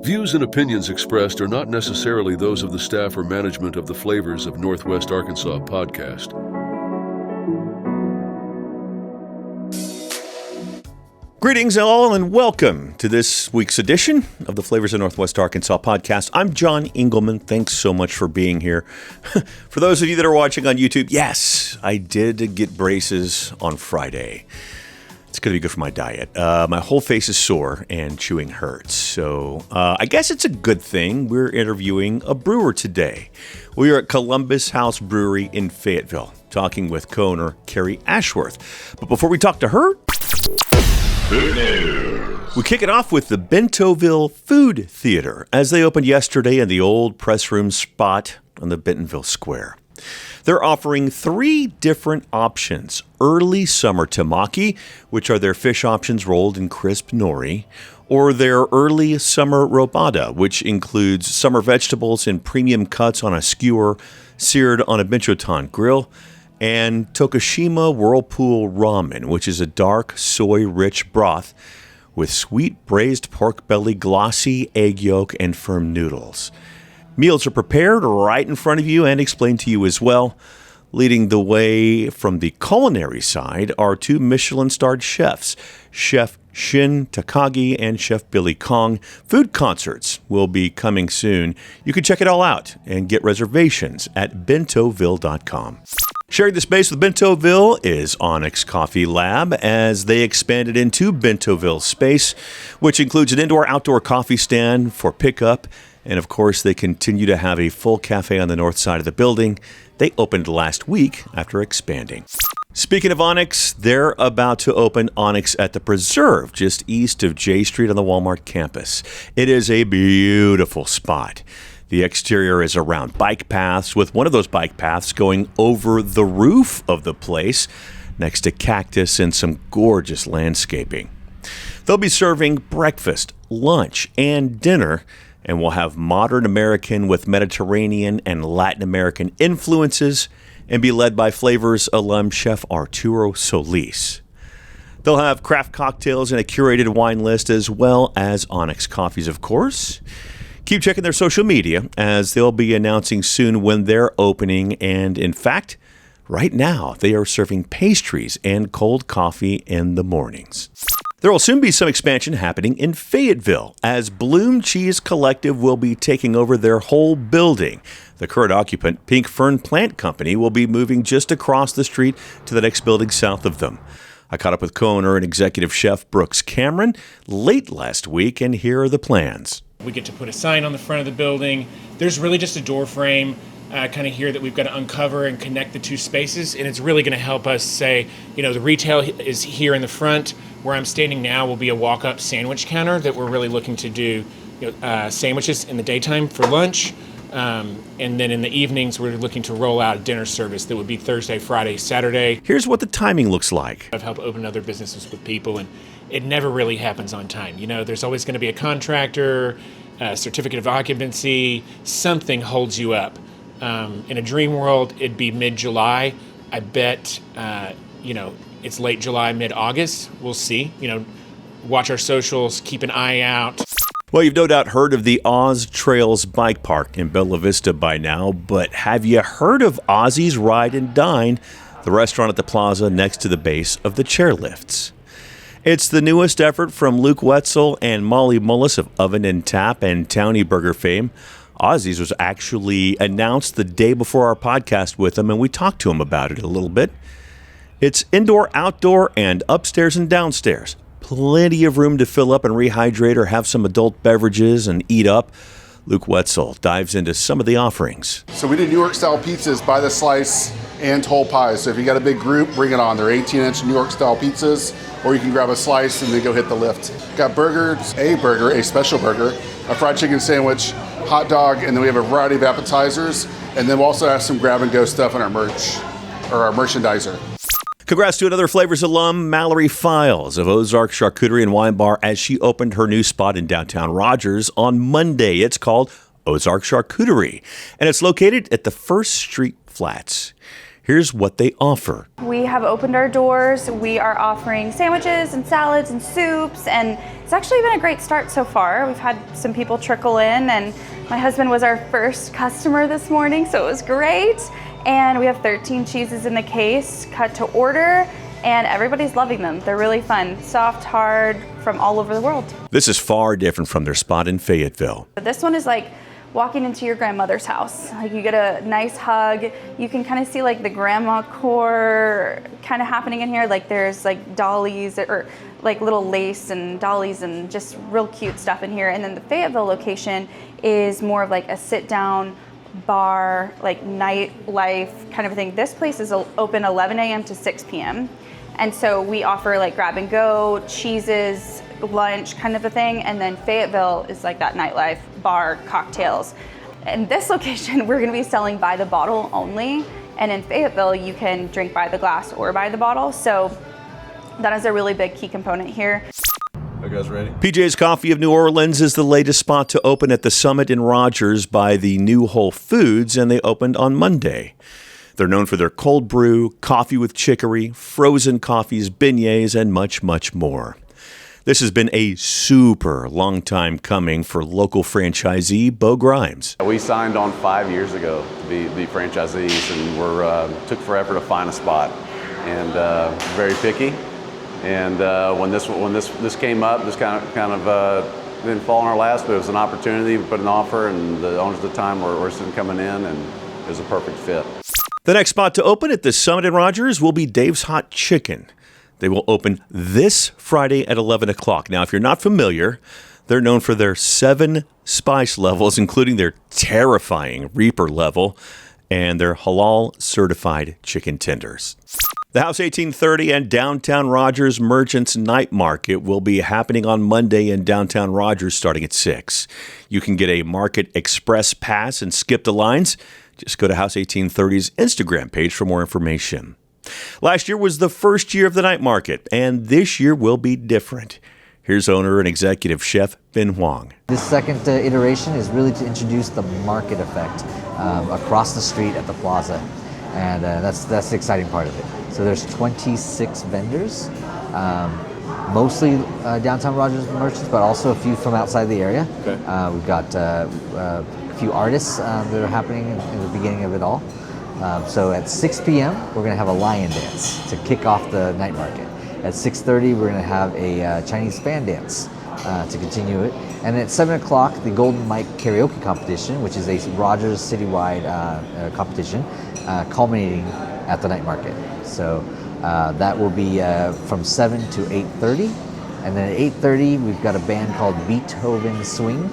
Views and opinions expressed are not necessarily those of the staff or management of the Flavors of Northwest Arkansas podcast. Greetings all and welcome to this week's edition of the Flavors of Northwest Arkansas podcast. I'm John Engelman. Thanks so much for being here. For those of you that are watching on YouTube, yes, I did get braces on Friday. It's going to be good for my diet. My whole face is sore and chewing hurts. So I guess it's a good thing we're interviewing a brewer today. We are at Columbus House Brewery in Fayetteville, talking with co-owner Carey Ashworth. But before we talk to her, we kick it off with the Bentoville Food Theater as they opened yesterday in the old press room spot on the Bentonville Square. They're offering 3 different options. Early summer tamaki, which are their fish options rolled in crisp nori, or their early summer robada, which includes summer vegetables in premium cuts on a skewer, seared on a binchotan grill, and Tokushima Whirlpool Ramen, which is a dark, soy-rich broth with sweet braised pork belly, glossy egg yolk, and firm noodles. Meals are prepared right in front of you and explained to you as well. Leading the way from the culinary side are 2 Michelin-starred chefs, Chef Shin Takagi and Chef Billy Kong. Food concerts will be coming soon. You can check it all out and get reservations at bentoville.com. Sharing the space with Bentoville is Onyx Coffee Lab as they expanded into Bentoville space, which includes an indoor-outdoor coffee stand for pickup. And of course, they continue to have a full cafe on the north side of the building. They opened last week after expanding. Speaking of Onyx, they're about to open Onyx at the Preserve, just east of J Street on the Walmart campus. It is a beautiful spot. The exterior is around bike paths, with one of those bike paths going over the roof of the place, next to cactus and some gorgeous landscaping. They'll be serving breakfast, lunch, and dinner, and we'll have modern American with Mediterranean and Latin American influences and be led by Flavors alum Chef Arturo Solis. They'll have craft cocktails and a curated wine list as well as Onyx coffees, of course. Keep checking their social media as they'll be announcing soon when they're opening. And in fact, right now they are serving pastries and cold coffee in the mornings. There will soon be some expansion happening in Fayetteville as Bloom Cheese Collective will be taking over their whole building. The current occupant, Pink Fern Plant Company, will be moving just across the street to the next building south of them. I caught up with co-owner and executive chef Brooks Cameron late last week, and here are the plans. We get to put a sign on the front of the building. There's really just a door frame kind of here that we've got to uncover and connect the 2 spaces, and it's really going to help us say, the retail is here in the front. Where I'm standing now will be a walk-up sandwich counter that we're really looking to do sandwiches in the daytime for lunch, and then in the evenings we're looking to roll out a dinner service that would be Thursday, Friday, Saturday. Here's what the timing looks like. I've helped open other businesses with people, and it never really happens on time. There's always going to be a contractor, a certificate of occupancy, something holds you up. In a dream world, it'd be mid-July. I bet, it's late July, mid-August. We'll see. Watch our socials, keep an eye out. Well, you've no doubt heard of the Oz Trails Bike Park in Bella Vista by now, but have you heard of Ozzie's Ride and Dine, the restaurant at the plaza next to the base of the chairlifts? It's the newest effort from Luke Wetzel and Molly Mullis of Oven and Tap and Townie Burger fame. Ozzie's was actually announced the day before our podcast with him, and we talked to him about it a little bit. It's indoor, outdoor, and upstairs and downstairs. Plenty of room to fill up and rehydrate or have some adult beverages and eat up. Luke Wetzel dives into some of the offerings. So we do New York-style pizzas by the slice and whole pies. So if you got a big group, bring it on. They're 18-inch New York-style pizzas, or you can grab a slice and then go hit the lift. Got burgers, a special burger, a fried chicken sandwich, hot dog, and then we have a variety of appetizers. And then we'll also have some grab-and-go stuff in our merch, or our merchandiser. Congrats to another Flavors alum, Mallory Files of Ozark Charcuterie and Wine Bar, as she opened her new spot in downtown Rogers on Monday. It's called Ozark Charcuterie, and it's located at the First Street Flats. Here's what they offer. We have opened our doors. We are offering sandwiches and salads and soups, and it's actually been a great start so far. We've had some people trickle in, and my husband was our first customer this morning, so it was great. And we have 13 cheeses in the case, cut to order, and everybody's loving them. They're really fun, soft, hard, from all over the world. This is far different from their spot in Fayetteville. This one is like walking into your grandmother's house. Like, you get a nice hug. You can kind of see like the grandma core kind of happening in here. Like, there's like dollies or like little lace and dollies and just real cute stuff in here. And then the Fayetteville location is more of like a sit down bar, like nightlife kind of thing. This place is open 11 a.m. to 6 p.m. And so we offer like grab and go, cheeses, lunch kind of a thing. And then Fayetteville is like that nightlife, bar, cocktails. In this location, we're gonna be selling by the bottle only. And in Fayetteville, you can drink by the glass or by the bottle. So that is a really big key component here. Are you guys ready? PJ's Coffee of New Orleans is the latest spot to open at the Summit in Rogers by the new Whole Foods, and they opened on Monday. They're known for their cold brew, coffee with chicory, frozen coffees, beignets, and much, much more. This has been a super long time coming for local franchisee Bo Grimes. We signed on 5 years ago to be franchisees, and took forever to find a spot, and very picky. And when this came up, this kind of didn't fall on our laps, but it was an opportunity. We put an offer, and the owners at the time were interested in coming in, and it was a perfect fit. The next spot to open at the Summit in Rogers will be Dave's Hot Chicken. They will open this Friday at 11 o'clock. Now, if you're not familiar, they're known for their 7 spice levels, including their terrifying Reaper level and their halal certified chicken tenders. The House 1830 and Downtown Rogers Merchants Night Market will be happening on Monday in Downtown Rogers starting at 6. You can get a Market Express pass and skip the lines. Just go to House 1830's Instagram page for more information. Last year was the first year of the night market, and this year will be different. Here's owner and executive chef Ben Huang. This second iteration is really to introduce the market effect across the street at the plaza, and that's the exciting part of it. So there's 26 vendors, mostly downtown Rogers merchants, but also a few from outside the area. Okay. We've got a few artists that are happening in the beginning of it all. So at 6 p.m., we're going to have a lion dance to kick off the night market. At 6:30, we're going to have a Chinese fan dance to continue it. And at 7 o'clock, the Golden Mike Karaoke Competition, which is a Rogers citywide competition, culminating at the night market. So that will be from 7 to 8:30. And then at 8:30, we've got a band called Beethoven Swing.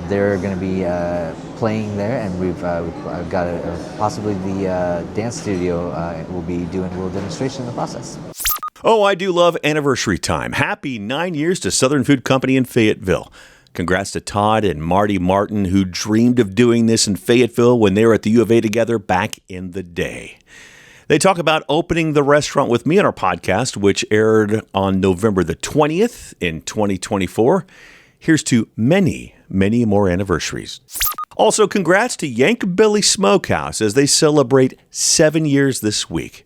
They're going to be playing there, and we've got possibly the dance studio will be doing a little demonstration in the process. Oh, I do love anniversary time. Happy 9 years to Southern Food Company in Fayetteville. Congrats to Todd and Marty Martin, who dreamed of doing this in Fayetteville when they were at the U of A together back in the day. They talk about opening the restaurant with me on our podcast, which aired on November the 20th in 2024. Here's to many, many more anniversaries. Also, congrats to Yank Billy Smokehouse as they celebrate 7 years this week.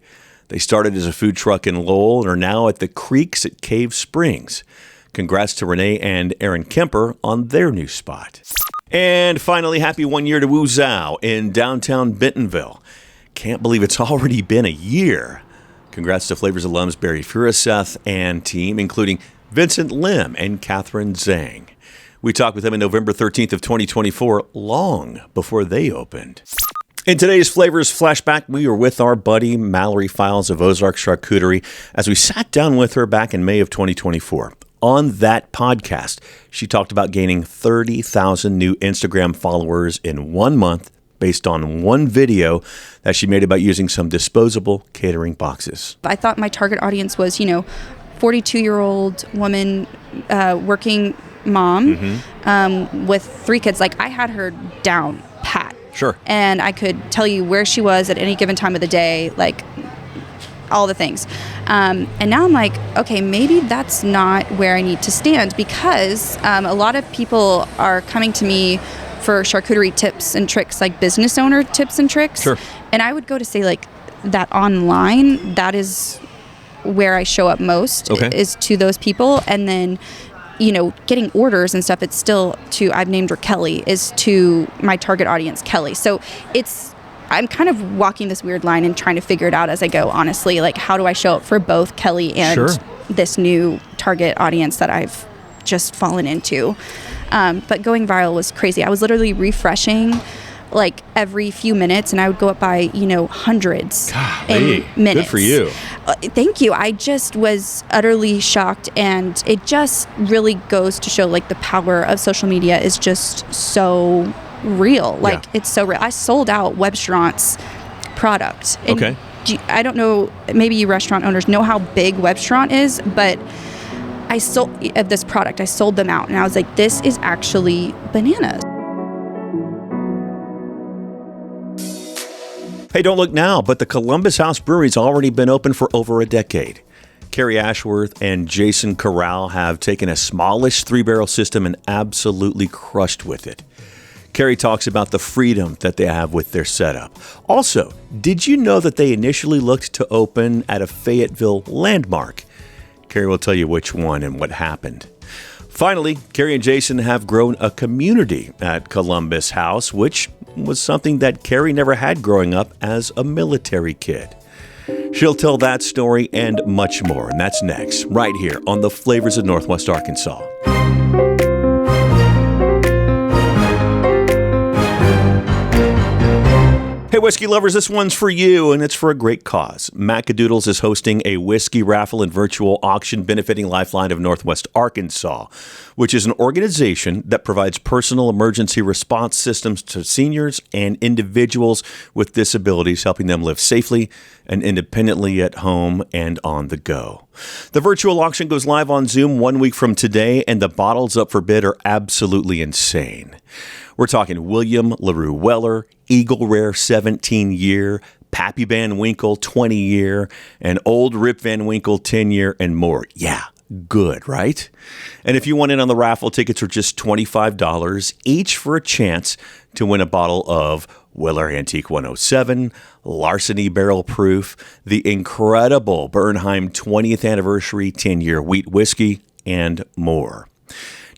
They started as a food truck in Lowell and are now at the Creeks at Cave Springs. Congrats to Renee and Aaron Kemper on their new spot. And finally, happy 1 year to Woo Zao in downtown Bentonville. Can't believe it's already been a year. Congrats to Flavors alums Barry Furaseth and team, including Vincent Lim and Catherine Zhang. We talked with them on November 13th of 2024, long before they opened. In today's Flavors Flashback, we were with our buddy Mallory Files of Ozark Charcuterie as we sat down with her back in May of 2024. On that podcast, she talked about gaining 30,000 new Instagram followers in 1 month based on one video that she made about using some disposable catering boxes. I thought my target audience was, 42-year-old woman, working mom, with 3 kids. Like, I had her down pat. Sure. And I could tell you where she was at any given time of the day, like all the things. And now I'm like, okay, maybe that's not where I need to stand, because a lot of people are coming to me for charcuterie tips and tricks, like business owner tips and tricks. Sure. And I would go to say, like, that online, that is where I show up most, is to those people. And then, getting orders and stuff, it's still I've named her Kelly, is to my target audience, Kelly. So I'm kind of walking this weird line and trying to figure it out as I go, honestly. Like, how do I show up for both Kelly and this new target audience that I've just fallen into? But going viral was crazy. I was literally refreshing like every few minutes, and I would go up by, hundreds in minutes. Good for you. Thank you. I just was utterly shocked, and it just really goes to show like the power of social media is just so real. Like it's so real. I sold out Webstraun's product. And I don't know, maybe you restaurant owners know how big Webstraun is, but I sold this product. I sold them out, and I was like, this is actually bananas. Hey, don't look now, but the Columbus House Brewery's already been open for over a decade. Carey Ashworth and Jason Corral have taken a smallish 3-barrel system and absolutely crushed with it. Carey talks about the freedom that they have with their setup. Also, did you know that they initially looked to open at a Fayetteville landmark? Carey will tell you which one and what happened. Finally, Carey and Jason have grown a community at Columbus House, which was something that Carey never had growing up as a military kid. She'll tell that story and much more, and that's next, right here on The Flavors of Northwest Arkansas. Hey, whiskey lovers, this one's for you, and it's for a great cause. Macadoodles is hosting a whiskey raffle and virtual auction benefiting Lifeline of Northwest Arkansas, which is an organization that provides personal emergency response systems to seniors and individuals with disabilities, helping them live safely and independently at home and on the go. The virtual auction goes live on Zoom 1 week from today, and the bottles up for bid are absolutely insane. We're talking William LaRue Weller, Eagle Rare 17-year, Pappy Van Winkle 20-year, and Old Rip Van Winkle 10-year, and more. Yeah, good, right? And if you want in on the raffle, tickets are just $25 each for a chance to win a bottle of Weller Antique 107, Larceny Barrel Proof, the incredible Bernheim 20th Anniversary 10-year wheat whiskey, and more.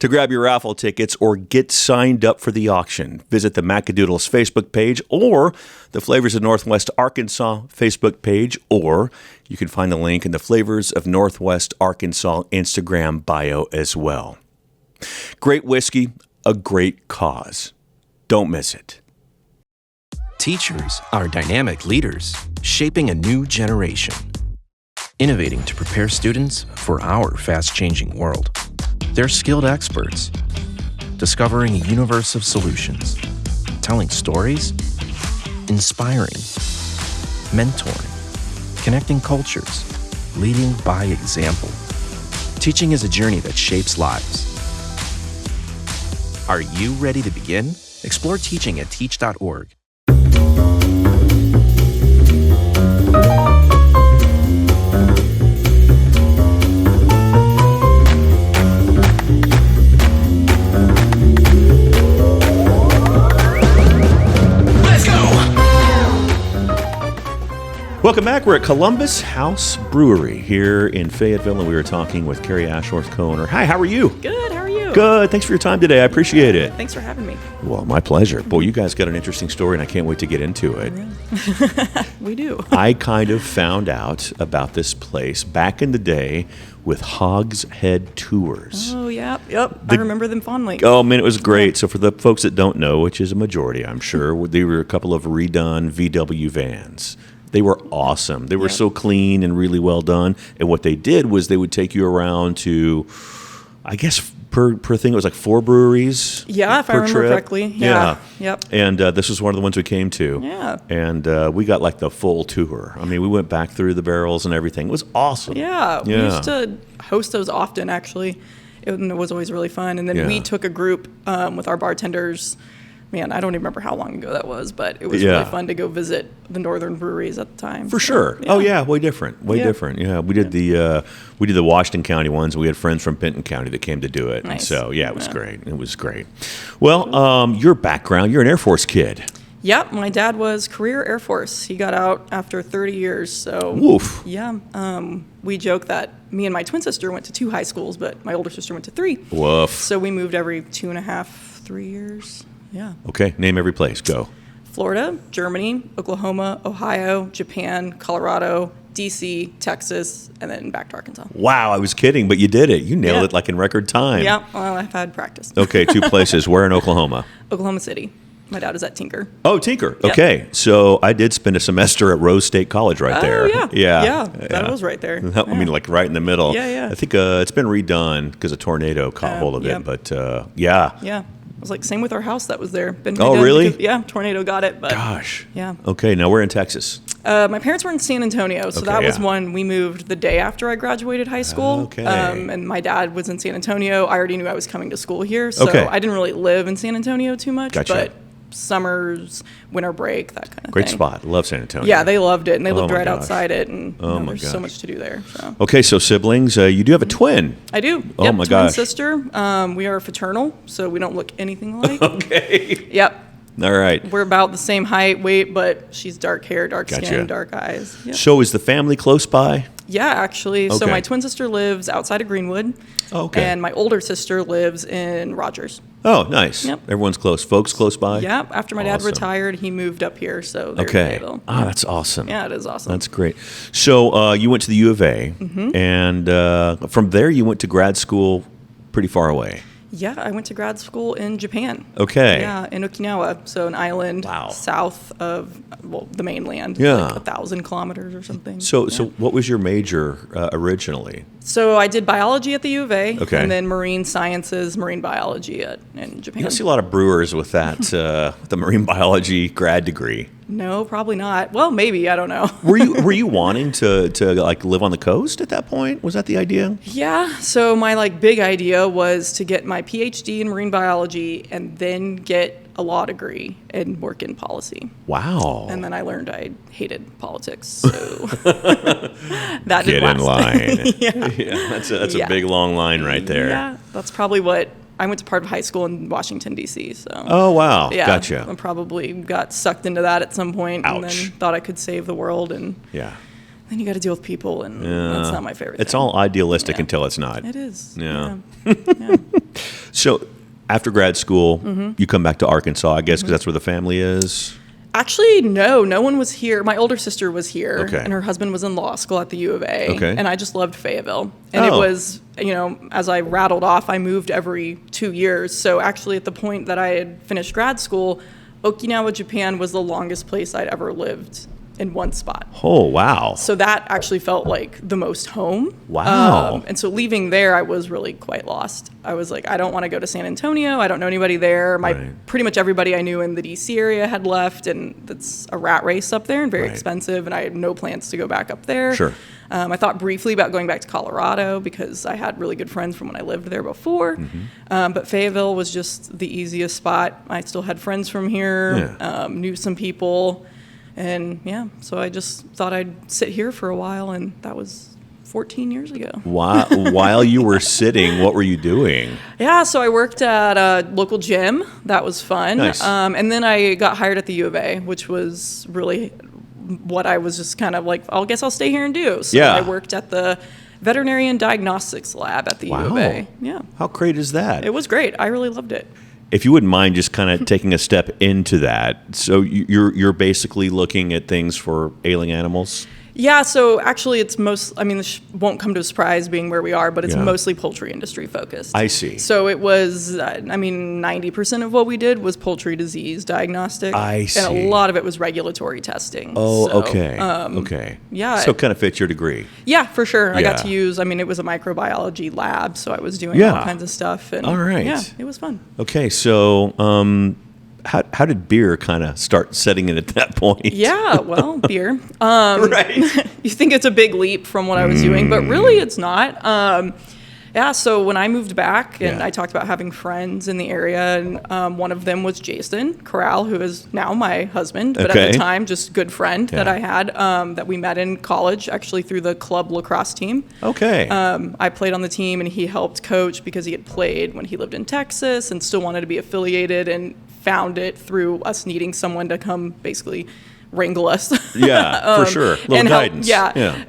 To grab your raffle tickets or get signed up for the auction, visit the Macadoodles Facebook page or the Flavors of Northwest Arkansas Facebook page, or you can find the link in the Flavors of Northwest Arkansas Instagram bio as well. Great whiskey, a great cause. Don't miss it. Teachers are dynamic leaders, shaping a new generation, innovating to prepare students for our fast-changing world. They're skilled experts, discovering a universe of solutions, telling stories, inspiring, mentoring, connecting cultures, leading by example. Teaching is a journey that shapes lives. Are you ready to begin? Explore teaching at teach.org. Welcome back. We're at Columbus House Brewery here in Fayetteville, and we were talking with Carey Ashworth, co-owner. Hi, how are you? Good, how are you? Good. Thanks for your time today. I appreciate it. Thanks for having me. Well, my pleasure. Boy, you guys got an interesting story, and I can't wait to get into it. We do. I kind of found out about this place back in the day with Hog's Head Tours. Oh, yep. I remember them fondly. Oh, man, it was great. So for the folks that don't know, which is a majority, I'm sure, they were a couple of redone VW vans. They were awesome. They were so clean and really well done. And what they did was they would take you around to, I guess, per thing, it was like 4 breweries. Yeah, if I remember correctly. Yeah. Yep. And this was one of the ones we came to. Yeah. And we got like the full tour. I mean, we went back through the barrels and everything. It was awesome. Yeah. We used to host those often, actually. It was always really fun. And then we took a group with our bartenders. Man, I don't even remember how long ago that was, but it was really fun to go visit the northern breweries at the time. For sure. Yeah. Oh yeah, way different. Different. Yeah, we did the Washington County ones. We had friends from Benton County that came to do it. Nice. And so it was great. It was great. Well, your background, you're an Air Force kid. Yep, my dad was career Air Force. He got out after 30 years. So, Woof. Yeah, we joke that me and my twin sister went to 2 high schools, but my older sister went to 3. Woof. So we moved every 2.5, 3 years. Yeah. Okay, name every place. Go. Florida, Germany, Oklahoma, Ohio, Japan, Colorado, DC, Texas, and then back to Arkansas. Wow, I was kidding, but you did it. You nailed it like in record time. Yeah, well, I've had practice. Okay, 2 places. Where in Oklahoma? Oklahoma City. My dad is at Tinker. Oh, Tinker. Yep. Okay, so I did spend a semester at Rose State College right there. Yeah, that was right there. I mean, like right in the middle. Yeah. I think it's been redone because a tornado caught hold of it, but yeah. Yeah. It was like same with our house that was there. Been Oh, redone really? Because, tornado got it. But Gosh. Yeah. Okay, now we're in Texas. My parents were in San Antonio, so Okay, that was yeah. one we moved the day after I graduated high school. Okay. And my dad was in San Antonio. I already knew I was coming to school here, so Okay. I didn't really live in San Antonio too much. Gotcha. But summers, winter break, that kind of Great thing. spot. Love San Antonio. Yeah, they loved it, and they lived my right gosh. outside it, and My there's so gosh. much to do there. So. Okay, so siblings. You do have a twin. I do. Oh, Yep, my twin gosh. sister. We are fraternal, so we don't look anything alike. Okay. Yep. All right. We're about the same height, weight, but she's dark hair, dark Gotcha. skin, dark eyes. Yep. So is the family close by? Yeah, actually. So Okay. my twin sister lives outside of Greenwood. Okay. And my older sister lives in Rogers. Oh, nice. Yep. Everyone's close. Folks close by? Yep. After my dad Awesome. retired, he moved up here. So they're in Okay. Fayetteville. Ah, that's awesome. Yeah, it is awesome. That's great. So you went to the U of A, Mm-hmm. and from there you went to grad school pretty far away. Yeah, I went to grad school in Japan. Okay. Yeah, in Okinawa, so an island Wow. south of the mainland. Yeah. Like 1,000 kilometers or something. So Yeah. what was your major originally? So I did biology at the U of A, Okay. and then marine sciences, marine biology in Japan. You don't see a lot of brewers with that, the marine biology grad degree. No, probably not. Well, maybe, I don't know. Were you wanting to like live on the coast at that point? Was that the idea? Yeah, so my big idea was to get my PhD in marine biology and then get a law degree and work in policy. Wow. And then I learned I hated politics, so that Get didn't in last. line. Yeah. That's a Yeah. big long line right there. Yeah, that's probably what I went to part of high school in Washington, D.C. So. Oh wow. Yeah, Gotcha. I probably got sucked into that at some point, and then Ouch. thought I could save the world, and Yeah. then you got to deal with people, and that's not my favorite. It's thing. all idealistic Yeah. until it's not. It is. Yeah. Yeah. So after grad school, Mm-hmm. you come back to Arkansas, I guess, because that's where the family is. Actually, no one was here. My older sister was here, Okay. and her husband was in law school at the U of A. Okay. And I just loved Fayetteville. And it Oh. was, as I rattled off, I moved every 2 years. So actually, at the point that I had finished grad school, Okinawa, Japan was the longest place I'd ever lived in one spot. Oh wow. So that actually felt like the most home. Wow. And so leaving there, I was really quite lost. I was like, I don't want to go to San Antonio. I don't know anybody there. Right. Pretty much everybody I knew in the DC area had left, and that's a rat race up there and very Right. expensive. And I had no plans to go back up there. Sure. I thought briefly about going back to Colorado because I had really good friends from when I lived there before. Mm-hmm. But Fayetteville was just the easiest spot. I still had friends from here, knew some people. And yeah, so I just thought I'd sit here for a while, and that was 14 years ago. While you were sitting, what were you doing? Yeah, so I worked at a local gym. That was fun. Nice. And then I got hired at the U of A, which was really what I was just kind of like, I guess I'll stay here and do. So Yeah. I worked at the veterinarian diagnostics lab at the U of A. Yeah. How great is that? It was great. I really loved it. If you wouldn't mind just kind of taking a step into that. So you're basically looking at things for ailing animals? Yeah, so actually it's this won't come to a surprise being where we are, but it's Yeah. mostly poultry industry focused. I see. So it was, 90% of what we did was poultry disease diagnostic. I see. And a lot of it was regulatory testing. Oh, So, okay. Okay. yeah. So it kind of fits your degree. Yeah, for sure. I got Yeah. to use, it was a microbiology lab, so I was doing Yeah. all kinds of stuff. And All right. Yeah, it was fun. Okay, so how did beer kind of start setting in at that point? Yeah, well, beer. Right. You think it's a big leap from what I was doing, but really it's not. Yeah, so when I moved back, and Yeah. I talked about having friends in the area, and one of them was Jason Corral, who is now my husband, but at Okay. the time, just good friend that Yeah. I had, that we met in college, actually through the club lacrosse team. Okay. I played on the team, and he helped coach because he had played when he lived in Texas and still wanted to be affiliated, and found it through us needing someone to come basically wrangle us. Yeah, for sure. Little and guidance.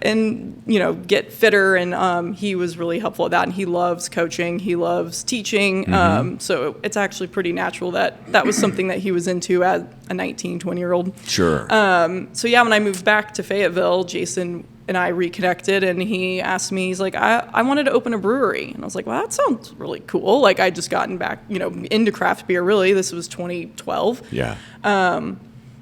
And get fitter. And he was really helpful at that. And he loves coaching. He loves teaching. So it's actually pretty natural that was something that he was into as a 19, 20-year-old. Sure. So when I moved back to Fayetteville, Jason and I reconnected, and he asked me, he's like, I wanted to open a brewery. And I was like, well, that sounds really cool. Like, I'd just gotten back, into craft beer, really. This was 2012. Yeah.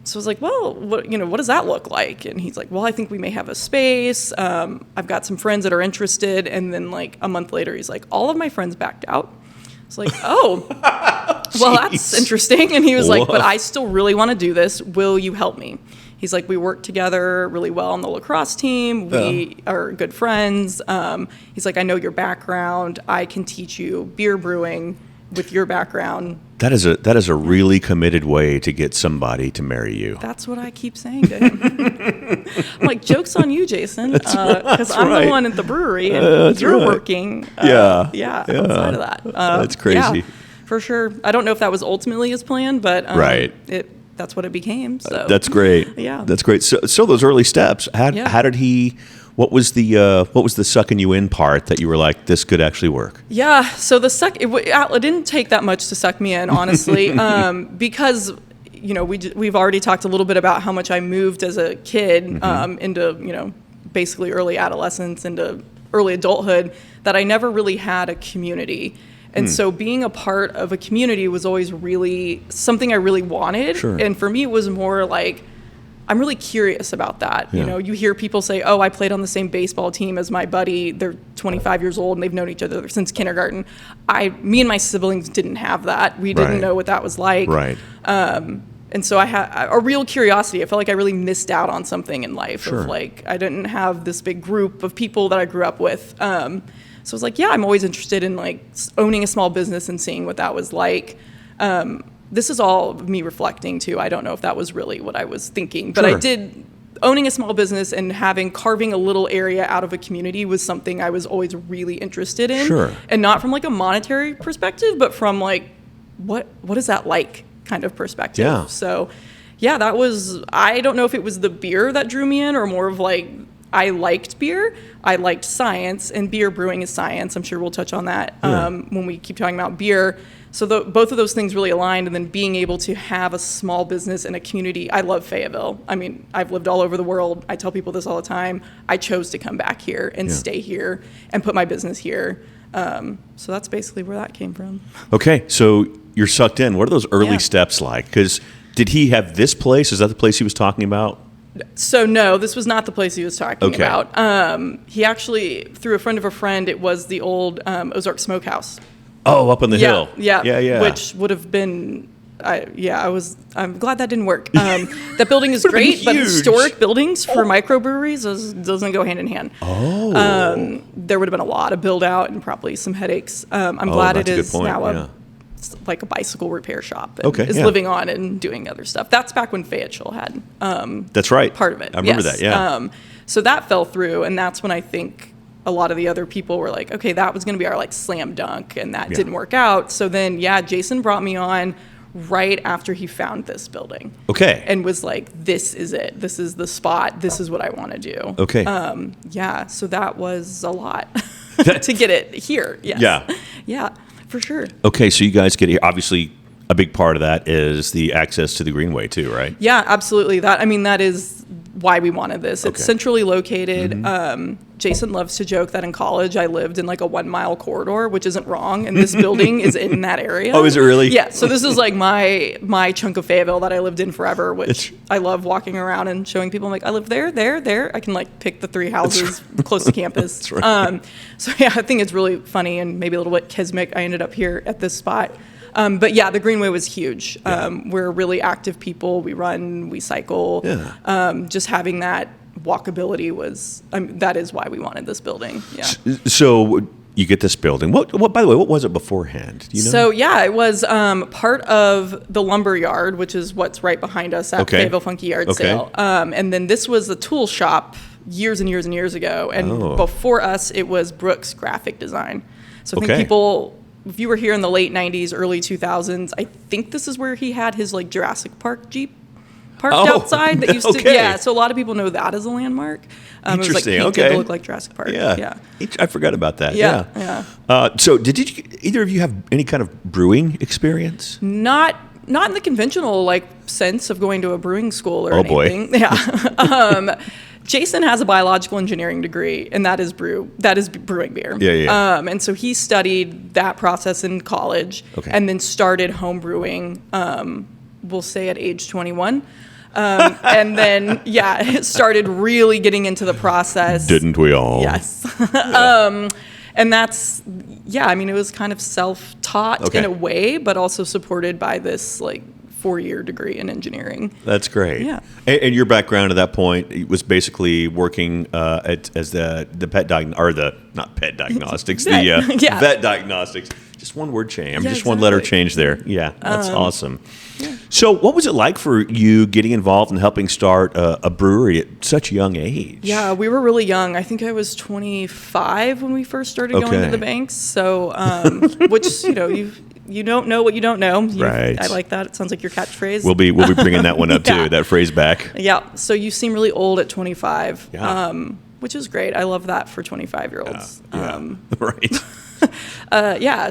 So I was like, well, what does that look like? And he's like, well, I think we may have a space. I've got some friends that are interested. And then like a month later, he's like, all of my friends backed out. It's like, oh, well, that's interesting. And he was like, but I still really want to do this. Will you help me? He's like, we work together really well on the lacrosse team. We are good friends. He's like, I know your background. I can teach you beer brewing with your background. That is a really committed way to get somebody to marry you. That's what I keep saying to him. I'm like, joke's on you, Jason, because I'm the one at the brewery and you're working. Outside of that. That's crazy. Yeah, for sure. I don't know if that was ultimately his plan, but that's what it became. So that's great. Yeah, that's great. So those early steps. How did he? What was the sucking you in part that you were like, this could actually work? Yeah. So it didn't take that much to suck me in, honestly, because we've already talked a little bit about how much I moved as a kid into basically early adolescence into early adulthood, that I never really had a community. And so being a part of a community was always really something I really wanted. Sure. And for me, it was more like, I'm really curious about that. Yeah. You hear people say, oh, I played on the same baseball team as my buddy. They're 25 years old and they've known each other since kindergarten. Me and my siblings didn't have that. We didn't know what that was like. Right. And so I had a real curiosity. I felt like I really missed out on something in life. Sure. Of like, I didn't have this big group of people that I grew up with. So I was like, I'm always interested in like owning a small business and seeing what that was like. This is all me reflecting too. I don't know if that was really what I was thinking, but Sure. I did. Owning a small business and carving a little area out of a community was something I was always really interested in. Sure. And not from like a monetary perspective, but from like, what is that like kind of perspective. Yeah. So that was, I don't know if it was the beer that drew me in or more of like, I liked beer. I liked science, and beer brewing is science. I'm sure we'll touch on that when we keep talking about beer. So both of those things really aligned, and then being able to have a small business and a community. I love Fayetteville. I mean, I've lived all over the world. I tell people this all the time. I chose to come back here and stay here and put my business here. So that's basically where that came from. Okay, so you're sucked in. What are those early steps like? Because did he have this place? Is that the place he was talking about? So no, this was not the place he was talking about. He actually, through a friend of a friend, it was the old Ozark Smokehouse. Oh, up on the hill. Yeah. Which would have been, I'm glad that didn't work. That building is great, but historic buildings for microbreweries doesn't go hand in hand. Oh. There would have been a lot of build out and probably some headaches. I'm glad it is now like a bicycle repair shop and is living on and doing other stuff. That's back when Fayetteville had that's right. part of it. I remember that, yeah. So that fell through, and that's when I think a lot of the other people were like, okay, that was going to be our like slam dunk, and that didn't work out. So then, Jason brought me on right after he found this building. Okay. And was like, this is it. This is the spot. This is what I want to do. Okay. So that was a lot to get it here. Yes. Yeah. Yeah, for sure. Okay, so you guys get here. Obviously, a big part of that is the access to the Greenway too, right? Yeah, absolutely. That is why we wanted this. It's centrally located. Mm-hmm. Jason loves to joke that in college I lived in like a 1 mile corridor, which isn't wrong. And this building is in that area. Oh, is it really? Yeah. So this is like my chunk of Fayetteville that I lived in forever, which I love walking around and showing people. I'm like, I live there. I can like pick the 3 houses close to campus. That's right. I think it's really funny and maybe a little bit kismic. I ended up here at this spot. But the Greenway was huge. We're really active people. We run, we cycle. Yeah. Just having that walkability was, that is why we wanted this building. Yeah. So you get this building. What, by the way, what was it beforehand? Do you know? So it was part of the lumber yard, which is what's right behind us at Fayetteville Funky Yard Sale. And then this was the tool shop years and years and years ago. And before us, it was Brooks Graphic Design. So I think people if you were here in the late 90s, early 2000s, I think this is where he had his like Jurassic Park Jeep parked outside. That used to, yeah. So a lot of people know that as a landmark. It was like painted to look like Jurassic Park. Yeah. I forgot about that. Yeah. So did either of you have any kind of brewing experience? Not in the conventional like sense of going to a brewing school or anything. Boy. Yeah. Jason has a biological engineering degree, and that is brewing beer. Yeah. And so he studied that process in college, and then started home brewing. We'll say at age 21. And then, started really getting into the process. Didn't we all? Yes. And that's, I mean, it was kind of self-taught in a way, but also supported by this, like, 4-year degree in engineering. That's great. Yeah. And your background at that point was basically working as the not pet diagnostics, the vet diagnostics. Just one word change. Just one letter change there. Yeah, that's awesome. Yeah. So what was it like for you getting involved in helping start a brewery at such a young age? Yeah, we were really young. I think I was 25 when we first started going to the banks. So, which, you don't know what you don't know. Right. I like that. It sounds like your catchphrase. We'll be bringing that one up too, that phrase back. Yeah. So you seem really old at 25, yeah. Which is great. I love that for 25-year-olds. Yeah. Right.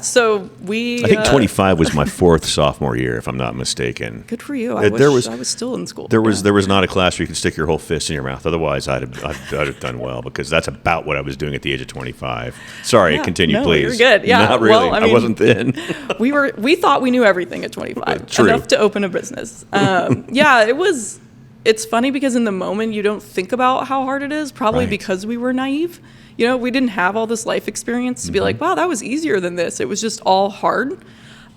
So we... I think 25 was my fourth sophomore year, if I'm not mistaken. Good for you. I was still in school. There was not a class where you could stick your whole fist in your mouth. Otherwise, I'd have done well, because that's about what I was doing at the age of 25. Sorry, continue, please. You're good. Yeah. Not really. Well, I wasn't then. We thought we knew everything at 25. True. Enough to open a business. It's funny because in the moment you don't think about how hard it is, probably because we were naive. We didn't have all this life experience to be like, wow, that was easier than this. It was just all hard.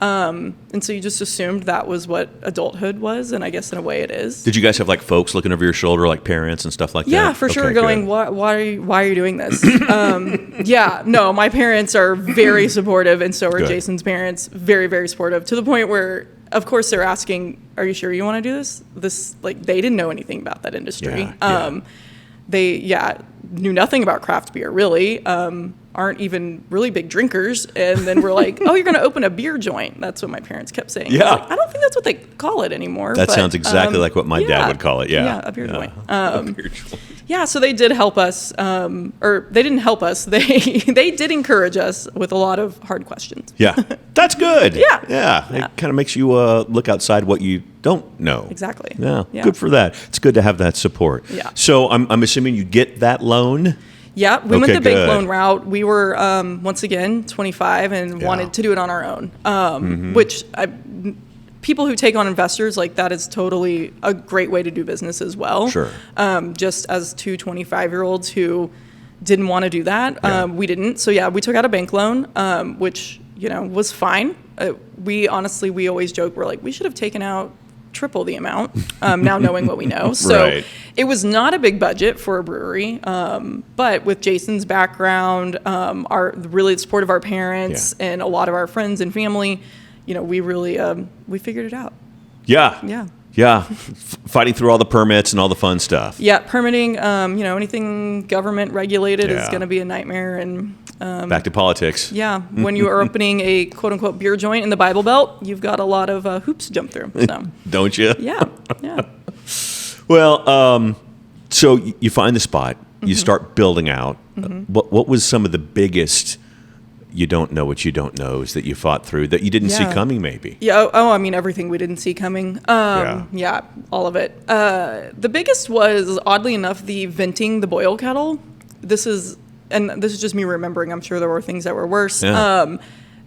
And so you just assumed that was what adulthood was, and I guess in a way it is. Did you guys have like folks looking over your shoulder, like parents and stuff like that? Yeah, for sure. Going, why are you doing this? No, my parents are very supportive, and so are Jason's parents. Very, very supportive, to the point where, of course, they're asking, "Are you sure you want to do this?" They didn't know anything about that industry. They knew nothing about craft beer, really. Aren't even really big drinkers. And then we're like, oh, you're going to open a beer joint. That's what my parents kept saying. Yeah. I don't think that's what they call it anymore. That sounds exactly like what my dad would call it. Yeah. Yeah, a beer joint. A beer joint. Yeah, so they did help us, or they didn't help us. They did encourage us with a lot of hard questions. Yeah, that's good. Yeah. It kind of makes you look outside what you don't know. Exactly. Yeah, good for that. It's good to have that support. Yeah. So I'm assuming you get that loan? Yeah, we went the bank loan route. We were, once again, 25 and wanted to do it on our own, which people who take on investors, like, that is totally a great way to do business as well. Sure. Just as two 25-year-olds who didn't want to do that, we didn't. So, we took out a bank loan, which, was fine. We always joke, we're like, we should have taken out triple the amount, now knowing what we know. So it was not a big budget for a brewery, but with Jason's background, the support of our parents and a lot of our friends and family, we really we figured it out. Yeah. Fighting through all the permits and all the fun stuff. Yeah, permitting, anything government regulated is going to be a nightmare. And back to politics. Yeah, when you are opening a quote unquote beer joint in the Bible Belt, you've got a lot of hoops to jump through. So. Don't you? Yeah. Well, so you find the spot, you start building out. What was some of the biggest you don't know what you don't knows that you fought through that you didn't see coming, maybe? Yeah. I mean, everything we didn't see coming. Yeah, all of it. The biggest was, oddly enough, the venting the boil kettle. This is just me remembering. I'm sure there were things that were worse. Yeah.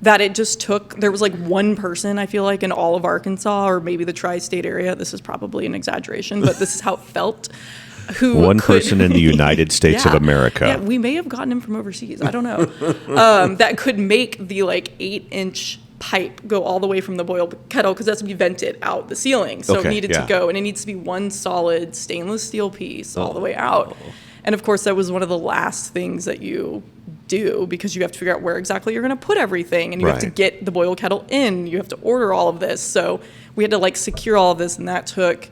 That it just took, there was like one person, I feel like, in all of Arkansas, or maybe the tri-state area. This is probably an exaggeration, but this is how it felt. Person in the United States of America. Yeah, we may have gotten him from overseas. I don't know. That could make the 8-inch pipe go all the way from the boil kettle, because that's to be vented out the ceiling. So it needed to go, and it needs to be one solid stainless steel piece all the way out. And of course, that was one of the last things that you do, because you have to figure out where exactly you're going to put everything, and you have to get the boil kettle in. You have to order all of this. So we had to secure all of this, and that took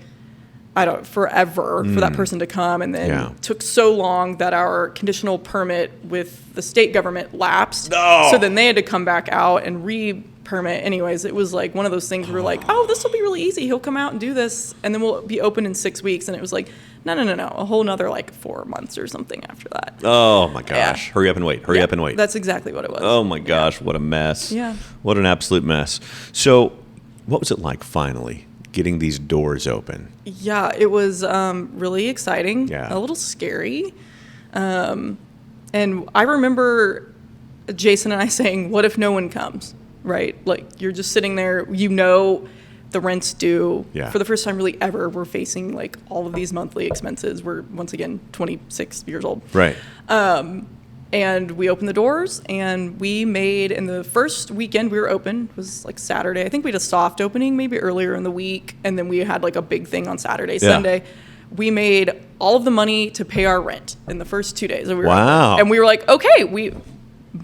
forever for that person to come, and then took so long that our conditional permit with the state government lapsed. No. So then they had to come back out and re-permit. Anyways, it was like one of those things where we're like, oh, this will be really easy. He'll come out and do this, and then we'll be open in 6 weeks. And it was like, no, a whole nother like 4 months or something after that. Oh my gosh. Hurry up and wait. Hurry up and wait. That's exactly what it was. Oh my gosh, what a mess. Yeah. What an absolute mess. So what was it like finally getting these doors open? Yeah, it was really exciting, Yeah. a little scary. And I remember Jason and I saying, what if no one comes, right? Like, you're just sitting there, the rent's due. Yeah. For the first time really ever, we're facing like all of these monthly expenses. We're, once again, 26 years old. Right. And we opened the doors, and we made, in the first weekend we were open, it was like Saturday. I think we had a soft opening maybe earlier in the week, and then we had like a big thing on Saturday, Sunday. We made all of the money to pay our rent in the first 2 days. And we were like, okay,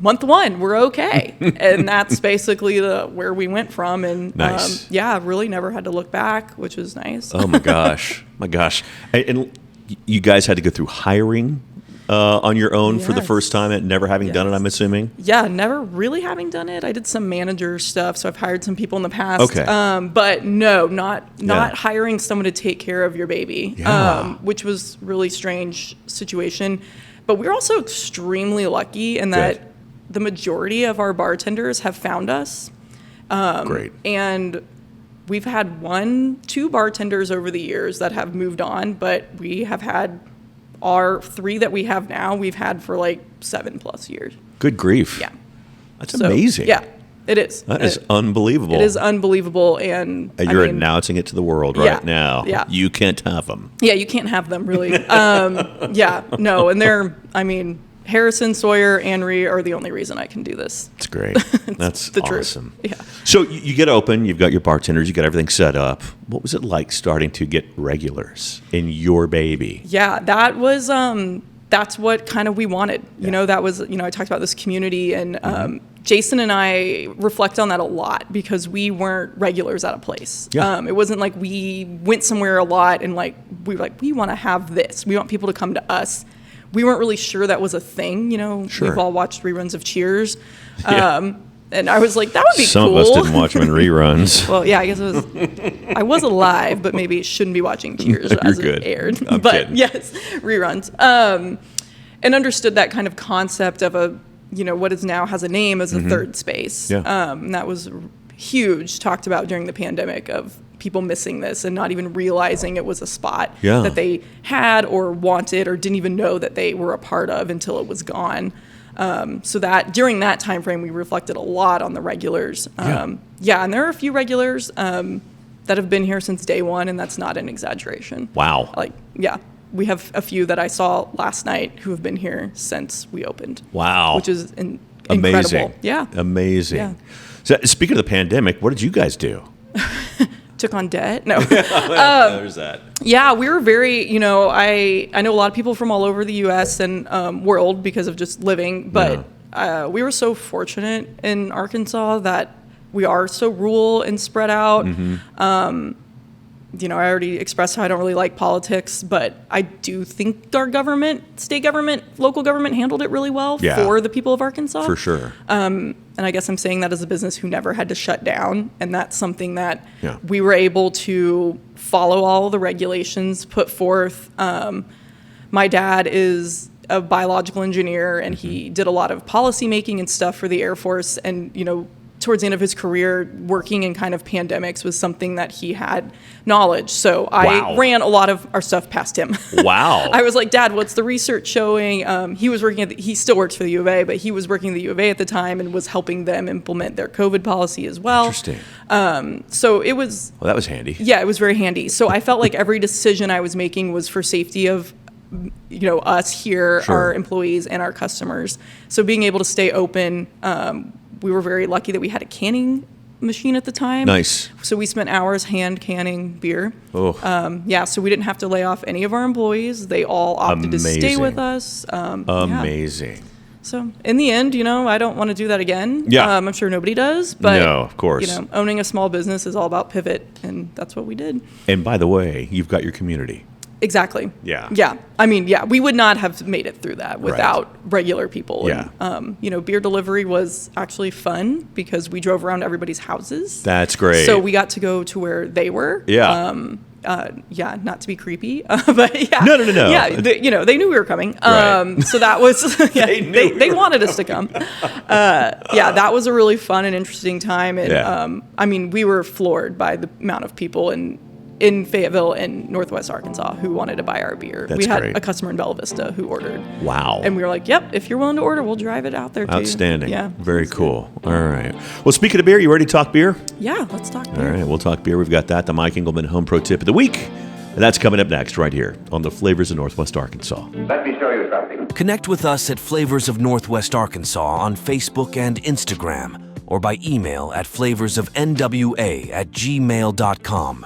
month one, we're okay. And that's basically where we went from. And nice. Really never had to look back, which was nice. Oh my gosh. And you guys had to go through hiring on your own for the first time, and never having done it, I'm assuming? Yeah, never really having done it. I did some manager stuff, so I've hired some people in the past. Okay. But no, not hiring someone to take care of your baby, which was really strange situation. But we're also extremely lucky in that the majority of our bartenders have found us. Great. And we've had 1-2 bartenders over the years that have moved on, but we have had our 3 that we have now, we've had for like 7+ years. Good grief. Yeah. That's amazing. Yeah, it is. That is unbelievable. It is unbelievable. And you're announcing it to the world right now. Yeah. You can't have them. Yeah, you can't have them, really. No. And they're, Harrison, Sawyer, Anri are the only reason I can do this. That's great. That's the awesome. Truth. Yeah. So you get open, you've got your bartenders, you got everything set up. What was it like starting to get regulars in your baby? Yeah, that was, that's what kind of we wanted. Yeah. That was, I talked about this community, and Jason and I reflect on that a lot because we weren't regulars at a place. Yeah. It wasn't like we went somewhere a lot and we were like, we want to have this. We want people to come to us. We weren't really sure that was a thing. Sure. We've all watched reruns of Cheers. Yeah. And I was like, that would be Some cool. of us didn't watch them in reruns. Well, yeah, I guess I was alive, but maybe shouldn't be watching Cheers as it aired. I'm kidding. Yes, reruns. And understood that kind of concept of what is now has a name as a third space. Yeah. And that was huge, talked about during the pandemic, of people missing this and not even realizing it was a spot that they had or wanted or didn't even know that they were a part of until it was gone. So that during that time frame, we reflected a lot on the regulars. And there are a few regulars that have been here since day one, and that's not an exaggeration. Wow. We have a few that I saw last night who have been here since we opened. Wow. Which is amazing. incredible. Yeah. Amazing. Yeah. So speaking of the pandemic, what did you guys do? Took on debt. No. There's that. Yeah, we were very, I know a lot of people from all over the U.S. and world because of just living, but we were so fortunate in Arkansas that we are so rural and spread out. I already expressed how I don't really like politics, but I do think our government, state government, local government handled it really well for the people of Arkansas. For sure. And I guess I'm saying that as a business who never had to shut down. And that's something that we were able to follow all the regulations put forth. My dad is a biological engineer, and he did a lot of policy making and stuff for the Air Force. And, towards the end of his career, working in kind of pandemics was something that he had knowledge. So I ran a lot of our stuff past him. Wow. I was like, Dad, what's the research showing? He was working he still works for the U of A, but he was working at the U of A at the time and was helping them implement their COVID policy as well. Interesting. So it was... Well, that was handy. Yeah, it was very handy. So I felt like every decision I was making was for safety of us here, our employees, and our customers. So being able to stay open, we were very lucky that we had a canning machine at the time. Nice. So we spent hours hand canning beer. Oh. So we didn't have to lay off any of our employees. They all opted to stay with us. Amazing. So in the end, I don't want to do that again. Yeah. I'm sure nobody does, but no, of course. Owning a small business is all about pivot, and that's what we did. And by the way, you've got your community. Exactly. Yeah. Yeah. I mean, we would not have made it through that without regular people. Yeah. And, beer delivery was actually fun because we drove around everybody's houses. That's great. So we got to go to where they were. Yeah. Not to be creepy, but yeah. No. Yeah, they knew we were coming. Right. So that was, they wanted us to come. That was a really fun and interesting time. And we were floored by the amount of people in Fayetteville and Northwest Arkansas who wanted to buy our beer. That's we had great. a customer in Bella Vista who ordered. Wow. And we were like, yep, if you're willing to order, we'll drive it out there too. Outstanding. Yeah. Very cool. All right. Well, speaking of beer, you ready to talk beer? Yeah, let's talk beer. All right, we'll talk beer. We've got that, the Mike Engelman Home Pro Tip of the Week. And that's coming up next right here on the Flavors of Northwest Arkansas. Let me show you something. Connect with us at Flavors of Northwest Arkansas on Facebook and Instagram, or by email at flavorsofnwa@gmail.com.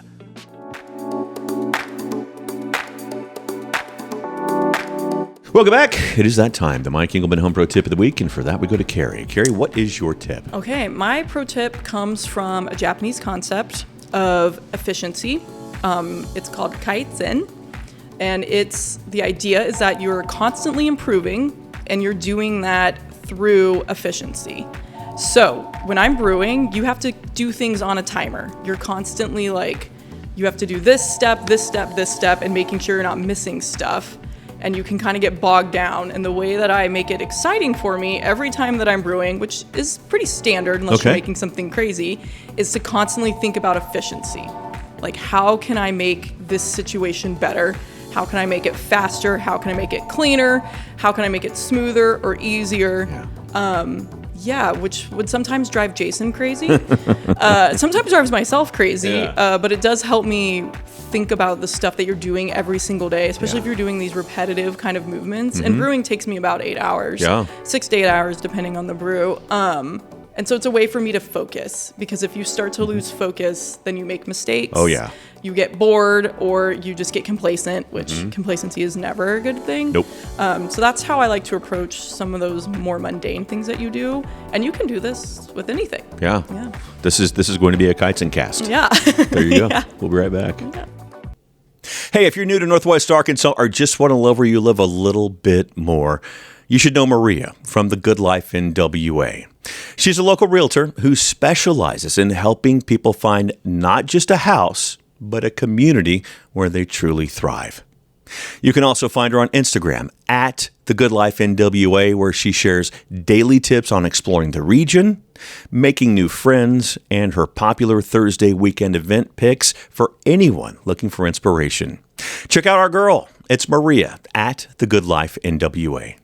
Welcome back. It is that time, the Mike Engelman Home Pro Tip of the Week, and for that we go to Carey. Carey, what is your tip? Okay, my pro tip comes from a Japanese concept of efficiency. It's called kaizen, and the idea is that you're constantly improving, and you're doing that through efficiency. So when I'm brewing, you have to do things on a timer. You're constantly you have to do this step, and making sure you're not missing stuff. And you can kind of get bogged down. And the way that I make it exciting for me every time that I'm brewing, which is pretty standard unless you're making something crazy, is to constantly think about efficiency. Like, how can I make this situation better? How can I make it faster? How can I make it cleaner? How can I make it smoother or easier? Which would sometimes drive Jason crazy. Sometimes drives myself crazy, but it does help me think about the stuff that you're doing every single day, especially if you're doing these repetitive kind of movements. Mm-hmm. And brewing takes me about 8 hours, 6 to 8 hours, depending on the brew. And so it's a way for me to focus, because if you start to lose focus, then you make mistakes. Oh, yeah. You get bored, or you just get complacent, which complacency is never a good thing. Nope. So that's how I like to approach some of those more mundane things that you do. And you can do this with anything. Yeah. This is going to be a Kaizen cast. Yeah. There you go. We'll be right back. Yeah. Hey, if you're new to Northwest Arkansas or just want to love where you live a little bit more, you should know Maria from The Good Life in WA. She's a local realtor who specializes in helping people find not just a house, but a community where they truly thrive. You can also find her on Instagram at The Good Life in WA, where she shares daily tips on exploring the region, making new friends, and her popular Thursday weekend event picks for anyone looking for inspiration. Check out our girl. It's Maria at The Good Life in WA.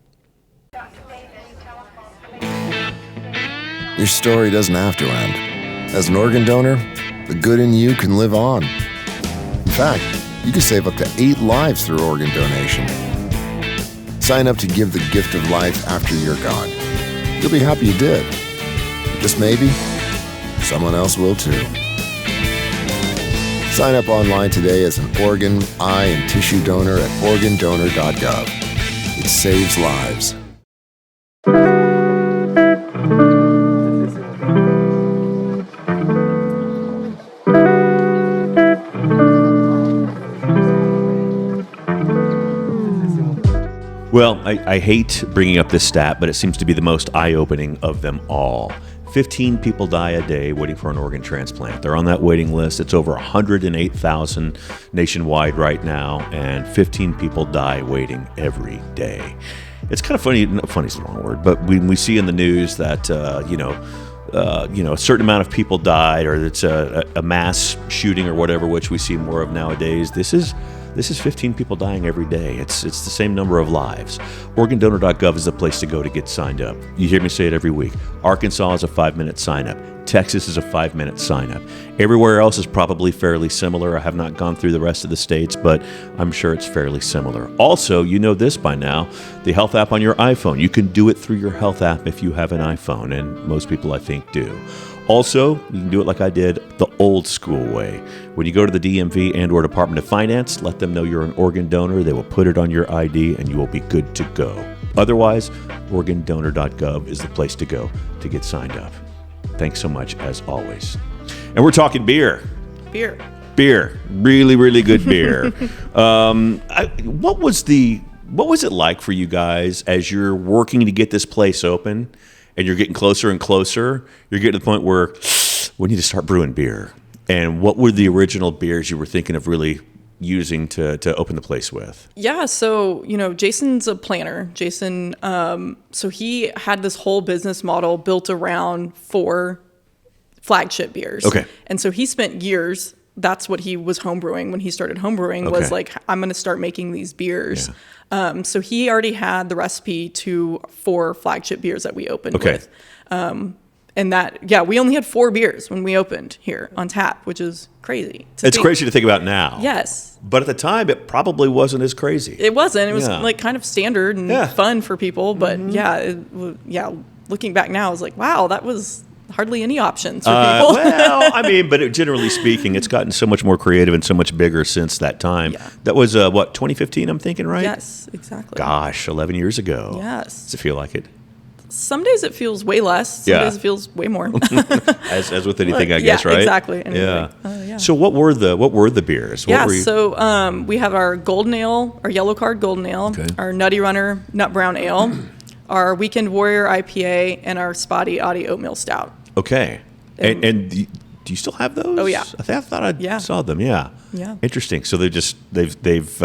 Your story doesn't have to end. As an organ donor, the good in you can live on. In fact, you can save up to 8 lives through organ donation. Sign up to give the gift of life after you're gone. You'll be happy you did. Just maybe, someone else will too. Sign up online today as an organ, eye, and tissue donor at organdonor.gov. It saves lives. Well, I hate bringing up this stat, but it seems to be the most eye-opening of them all. 15 people die a day waiting for an organ transplant. They're on that waiting list. It's over 108,000 nationwide right now, and 15 people die waiting every day. It's kind of funny. Funny's the wrong word, but we see in the news that a certain amount of people died, or it's a mass shooting or whatever, which we see more of nowadays. This is 15 people dying every day. It's the same number of lives. Organdonor.gov is the place to go to get signed up. You hear me say it every week. Arkansas is a 5-minute sign up. Texas is a 5-minute sign up. Everywhere else is probably fairly similar. I have not gone through the rest of the states, but I'm sure it's fairly similar. Also, you know this by now, the health app on your iPhone. You can do it through your health app if you have an iPhone, and most people I think do. Also, you can do it like I did the old school way. When you go to the DMV and or Department of Finance, let them know you're an organ donor. They will put it on your ID and you will be good to go. Otherwise, organdonor.gov is the place to go to get signed up. Thanks so much, as always. And we're talking beer. Beer. Really, really good beer. What was it like for you guys as you're working to get this place open and you're getting closer and closer? You're getting to the point where we need to start brewing beer. And what were the original beers you were thinking of really using to open the place with? Yeah, so, Jason's a planner. Jason, so he had this whole business model built around 4 flagship beers. Okay. And so he spent years, that's what he was homebrewing when he started homebrewing, was like, I'm going to start making these beers. Yeah. So he already had the recipe to 4 flagship beers that we opened with. And we only had 4 beers when we opened here on tap, which is crazy. It's crazy to think about now. Yes. But at the time, it probably wasn't as crazy. It wasn't. It was like kind of standard and fun for people. But looking back now, I was like, wow, that was hardly any options for people. But generally speaking, it's gotten so much more creative and so much bigger since that time. Yeah. That was, 2015, I'm thinking, right? Yes, exactly. Gosh, 11 years ago. Yes. Does it feel like it? Some days it feels way less. Some days it feels way more. as with anything, I guess, right? Exactly. Yeah. So what were the beers? So we have our Golden Ale, our Yellow Card Golden Ale, our Nutty Runner Nut Brown Ale, our Weekend Warrior IPA, and our Spotty Oddie Oatmeal Stout. Okay. And do you still have those? Oh, yeah. I thought I saw them. Yeah. Yeah. Interesting. So they've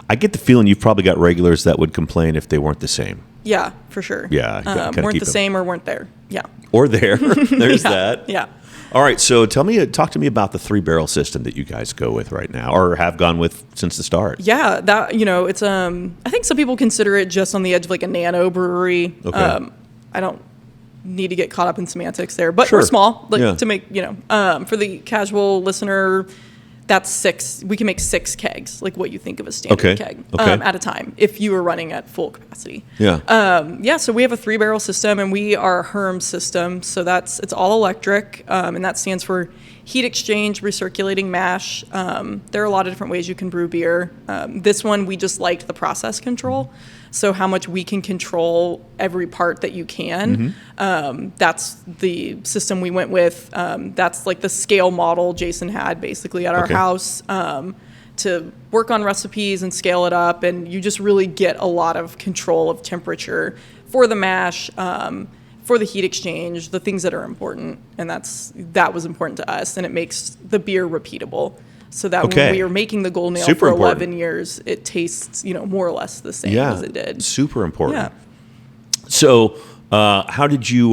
I get the feeling you've probably got regulars that would complain if they weren't the same. Yeah, for sure. Yeah. Weren't the same or weren't there. Yeah. Or there. There's that. Yeah. All right. So talk to me about the 3-barrel system that you guys go with right now, or have gone with since the start. Yeah. That, it's, I think some people consider it just on the edge of like a nano brewery. Okay. I don't need to get caught up in semantics there, but we're small, to make, for the casual listener, that's 6. We can make 6 kegs, like what you think of a standard keg at a time, if you were running at full capacity. Yeah. So we have a 3-barrel system, and we are a HERM system. So it's all electric, and that stands for heat exchange, recirculating mash. There are a lot of different ways you can brew beer. This one, we just liked the process control. So how much we can control every part that you can. That's the system we went with. That's like the scale model Jason had basically at our house to work on recipes and scale it up. And you just really get a lot of control of temperature for the mash, for the heat exchange, the things that are important. And that was important to us. And it makes the beer repeatable. So that when we were making the Golden Ale for 11 years, it tastes, more or less the same as it did. Super important. Yeah. So, how did you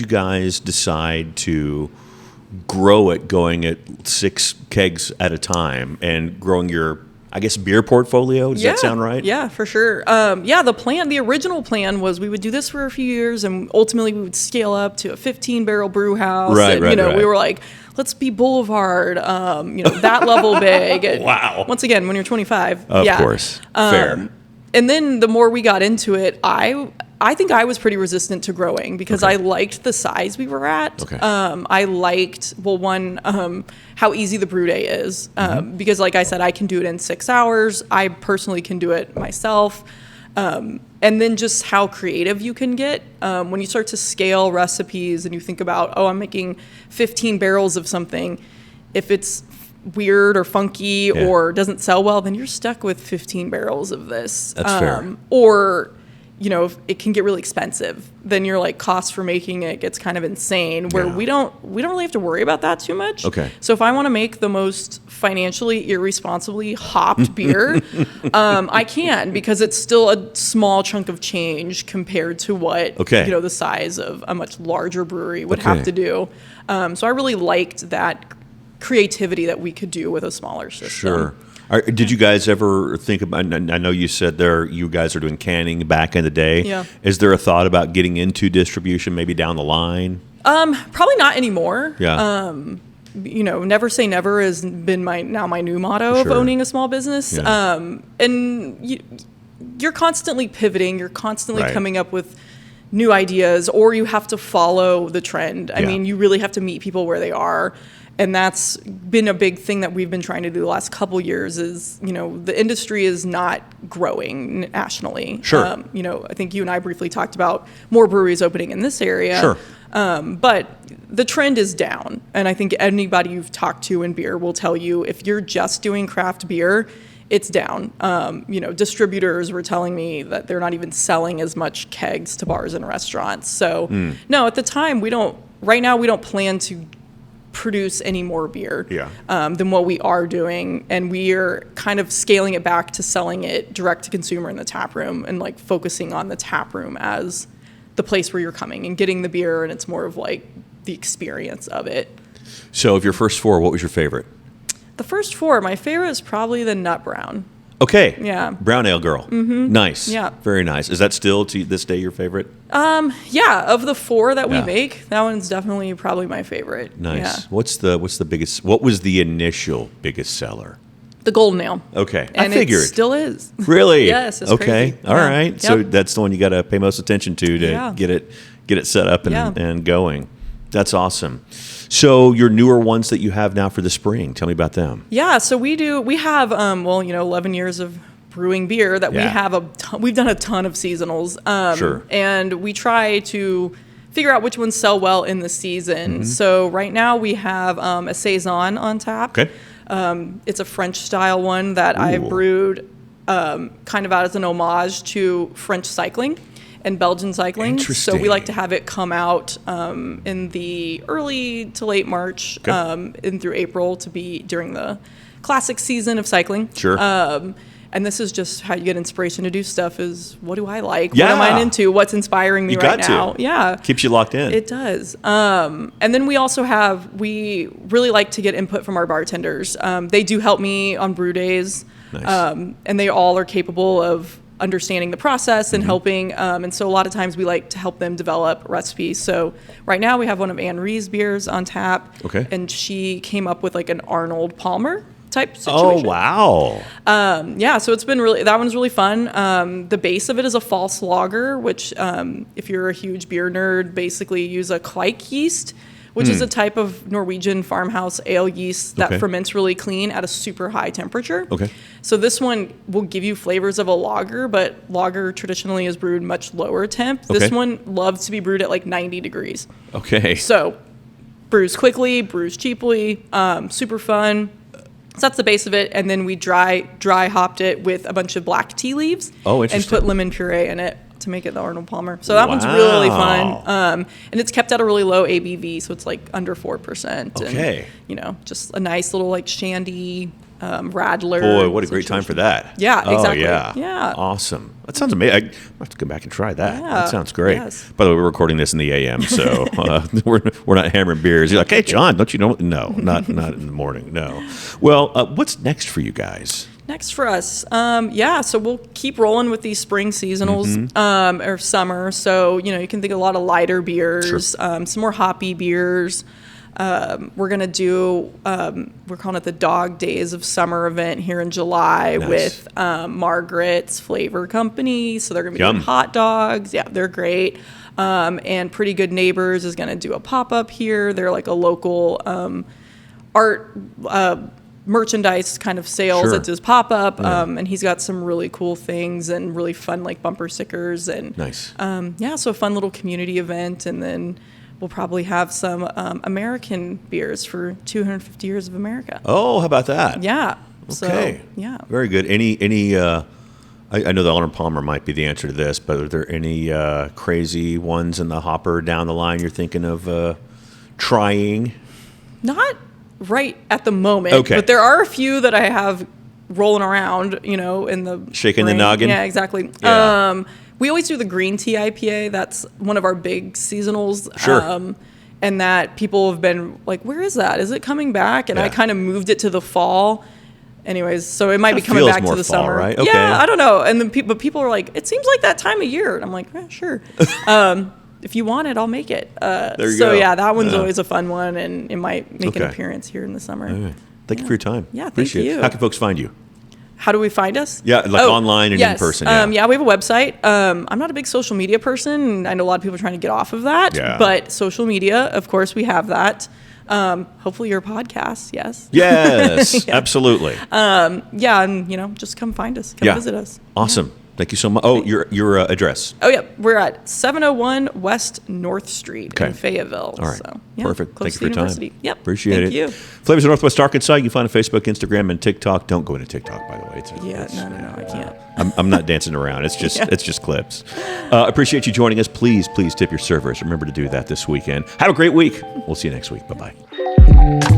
guys decide to grow it, going at 6 kegs at a time, and growing your, I guess, beer portfolio? Does that sound right? Yeah, for sure. The original plan was we would do this for a few years, and ultimately we would scale up to a 15-barrel brew house. Right. We were like, let's be Boulevard, that level big. And wow. Once again, when you're 25. Of course. Fair. And then the more we got into it, I think I was pretty resistant to growing because I liked the size we were at. Okay. I liked, how easy the brew day is. Because like I said, I can do it in 6 hours. I personally can do it myself. And then just how creative you can get when you start to scale recipes and you think about, I'm making 15 barrels of something. If it's weird or funky or doesn't sell well, then you're stuck with 15 barrels of this. That's fair. Or, if it can get really expensive, then your cost for making it gets kind of insane where we don't really have to worry about that too much. Okay. So if I want to make the most financially irresponsibly hopped beer, I can, because it's still a small chunk of change compared to what, the size of a much larger brewery would have to do. So I really liked that creativity that we could do with a smaller system. Sure. Did you guys ever think about, I know you said you guys are doing canning back in the day. Yeah. Is there a thought about getting into distribution maybe down the line? Probably not anymore. Yeah. Never say never has been my new motto of owning a small business. Yeah. And you're constantly pivoting. You're constantly coming up with new ideas, or you have to follow the trend. I mean, you really have to meet people where they are. And that's been a big thing that we've been trying to do the last couple years is, the industry is not growing nationally. Sure. I think you and I briefly talked about more breweries opening in this area. Sure. But the trend is down. And I think anybody you've talked to in beer will tell you if you're just doing craft beer, it's down. Distributors were telling me that they're not even selling as much kegs to bars and restaurants. So, no, at the time, right now, we don't plan to produce any more beer than what we are doing, and we are kind of scaling it back to selling it direct to consumer in the tap room and like focusing on the tap room as the place where you're coming and getting the beer, and it's more of like the experience of it. So of your first 4, what was your favorite? The first 4, my favorite is probably the Nut Brown. Okay. Yeah. Brown ale girl. Mm-hmm. Nice. Yeah. Very nice. Is that still to this day your favorite? Yeah. Of the 4 that we make, that one's definitely probably my favorite. Nice. Yeah. What's the biggest? What was the initial biggest seller? The Golden Ale. Okay. And I figured. It still is. Really? Yes. It's okay. Crazy. All right. Yep. So that's the one you got to pay most attention to get it set up and going. That's awesome. So your newer ones that you have now for the spring, tell me about them. Yeah, so we have 11 years of brewing beer that we have we've done a ton of seasonals. Sure. And we try to figure out which ones sell well in the season. Mm-hmm. So right now we have a Saison on tap. Okay. It's a French style one that I've brewed kind of out as an homage to French cycling and Belgian cycling. So we like to have it come out in the early to late March in through April to be during the classic season of cycling. Sure. And this is just how you get inspiration to do stuff is what do I like? What am I into? What's inspiring me right now? Yeah. Keeps you locked in. It does. And then we also we really like to get input from our bartenders. They do help me on brew days. Nice. And they all are capable of understanding the process and helping. And so a lot of times we like to help them develop recipes. So right now we have one of Anne Ree's beers on tap. Okay. And she came up with like an Arnold Palmer type situation. Oh, wow. Yeah, so it's been that one's really fun. The base of it is a false lager, which if you're a huge beer nerd, basically use a Kveik yeast, which is a type of Norwegian farmhouse ale yeast that ferments really clean at a super high temperature. Okay. So this one will give you flavors of a lager, but lager traditionally is brewed much lower temp. This one loves to be brewed at like 90 degrees. Okay. So brews quickly, brews cheaply, super fun. So that's the base of it, and then we dry hopped it with a bunch of black tea leaves. Oh, interesting. And put lemon puree in it to make it the Arnold Palmer. So that one's really fun. And it's kept at a really low ABV, so it's like under 4%. Okay. And, just a nice little like shandy radler. Boy, what a great time for that. Yeah, exactly. Oh, yeah. Awesome. That sounds amazing. I have to go back and try that. Yeah. That sounds great. Yes. By the way, we're recording this in the AM, so we're not hammering beers. You're like, hey, John, don't you know? No, not in the morning, no. Well, what's next for you guys? Next for us, so we'll keep rolling with these spring seasonals or summer. So, you can think of a lot of lighter beers, some more hoppy beers. We're going to do, we're calling it the Dog Days of Summer event here in July with Margaret's Flavor Company. So they're going to be doing hot dogs. Yeah, they're great. And Pretty Good Neighbors is going to do a pop-up here. They're like a local art merchandise kind of sales that does pop-up. And he's got some really cool things and really fun like bumper stickers. And so a fun little community event. And then we'll probably have some American beers for 250 years of America. Oh, how about that? Yeah. Okay. So, yeah. Very good. Any I know the Arnold Palmer might be the answer to this, but are there any crazy ones in the hopper down the line you're thinking of trying? Not right at the moment, but there are a few that I have rolling around, in the shaking the noggin. Yeah, exactly. Yeah. We always do the green tea IPA. That's one of our big seasonals. Sure. And that people have been like, where is that? Is it coming back? And I kind of moved it to the fall. Anyways, so it might be coming back to the fall, summer. Right? Okay. Yeah, I don't know. And then people are like, it seems like that time of year. And I'm like, sure. If you want it, I'll make it. There you so go. Yeah, that one's always a fun one, and it might make an appearance here in the summer. All right. Thank you for your time. Yeah, Appreciate thank you. How can folks find you? How do we find us? Yeah, like online and in person. Yeah, we have a website. I'm not a big social media person. I know a lot of people are trying to get off of that. Yeah. But social media, of course, we have that. Hopefully your podcast, yes. Yes, absolutely. Yeah, and just come find us. Come visit us. Awesome. Yeah. Thank you so much. Oh, your address. Oh, yeah. We're at 701 West North Street in Fayetteville. All right. So, perfect. Close Thank you for your time. Yep. Appreciate Thank it. you. Flavors of Northwest Arkansas. You can find on Facebook, Instagram, and TikTok. Don't go into TikTok, by the way. No, I can't. I'm not dancing around. It's just it's just clips. Appreciate you joining us. Please tip your servers. Remember to do that this weekend. Have a great week. We'll see you next week. Bye-bye.